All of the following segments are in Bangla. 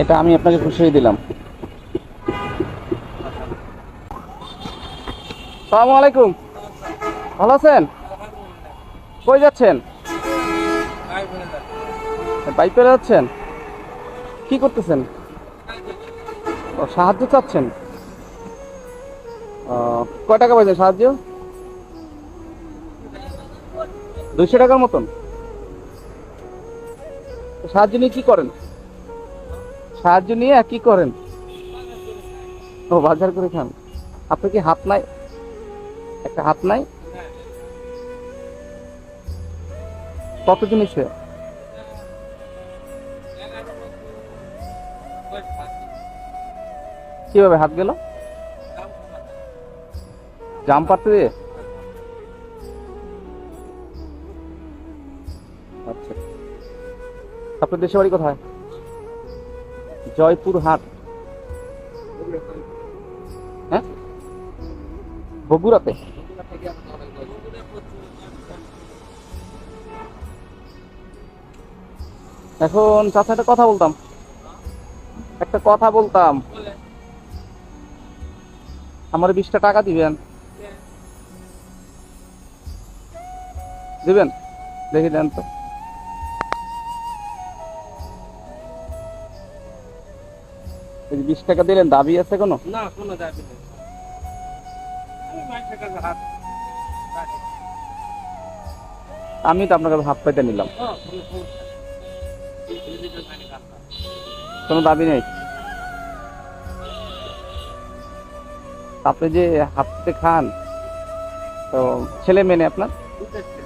এটা আমি আপনাকে খুশিয়ে দিলাম। আসসালামু আলাইকুম, ভালো আছেন? কই যাচ্ছেন? বাইক করে যাচ্ছেন? কি করতেছেন? ও, সাহায্য চাচ্ছেন? কয় টাকা পাইছেন সাহায্য? 200 টাকার মতন। সাহায্য নিয়ে কি করেন? সাহায্য নিয়ে কি করেন? ও, বাজার করে খান। আপনার কি হাত নাই? একটা হাত নাই? কত জিনিসে? কিভাবে হাত গেল? জাম পাড়তে দিয়ে? আচ্ছা, আপনার দেশের বাড়ি কোথায়? জয়পুরহাট। হ্যাঁ, বগুড়াতে। এখন চাচা একটা কথা বলতাম, আমার 20টা টাকা দিবেন? দিবেন? দেখি দেন তো। এই 20 টাকা দিলেন, দাবি আছে কোনো? না, কোনো দাবি নেই। আমি মানুষের কাছে হাত রাখি। আমি তো আপনার কাছে হাত পাইতে নিলাম, কোনো সমস্যা নেই। এই দিকে মানে কাজটা। কোনো দাবি নেই। আপনি যে হাতে খান, তো ছেলে মেয়ে নেই আপনার? বুঝতেছি।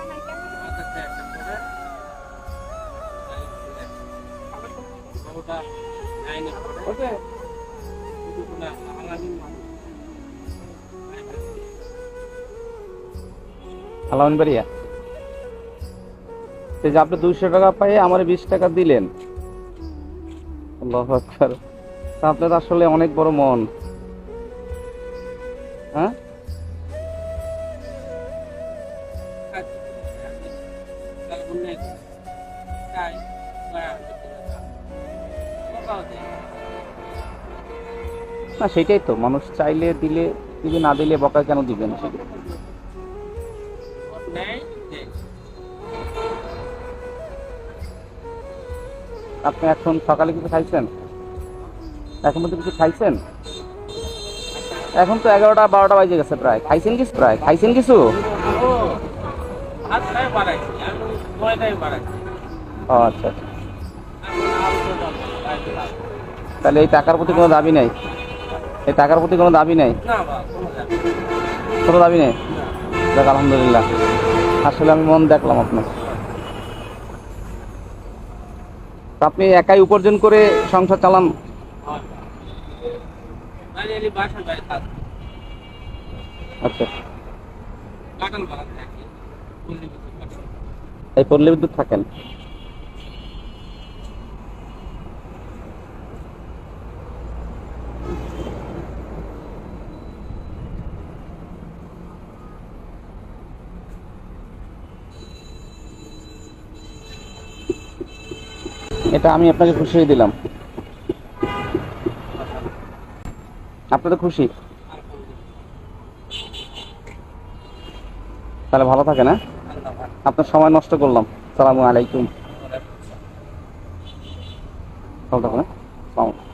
আমার কাছে একটা করে বাবুটা নাইনে পড়ে। ওকে। শুধু আলামিন মানুষ। আলাউন বাড়িয়া। এই যে আপনি 200 টাকা পাই আমার 20 টাকা দিলেন, আল্লাহু আকবার। তা আপনার আসলে অনেক বড় মন। হ্যাঁ, না সেটাই তো, মানুষ চাইলে দিলে দিবে, না দিলে বকা কেন দিবেন? আপনি এখন সকালে কিছু খাইছেন? এখন মধ্যে কিছু খাইছেন? এখন তো 11টা 12টা বাজে গেছে প্রায়। খাইছেন কিছু? ও আচ্ছা আচ্ছা। তাহলে এই টাকার প্রতি কোনো দাবি নাই? এই টাকার প্রতি কোনো দাবি নাই? কোনো দাবি নেই? দেখ, আলহামদুলিল্লাহ। আসলে আমি মন দেখলাম আপনার। আপনি একাই উপার্জন করে সংসার চালান? আচ্ছা, এই পল্লী বিদ্যুৎ থাকেন? এটা আমি আপনাকে খুশিয়ে দিলাম। আপনি তো খুশি? তাহলে ভালো থাকেন। হ্যাঁ, আপনার সময় নষ্ট করলাম। আসসালামু আলাইকুম। ভালো থাকুন। হ্যাঁ, আসসালামু আলাইকুম।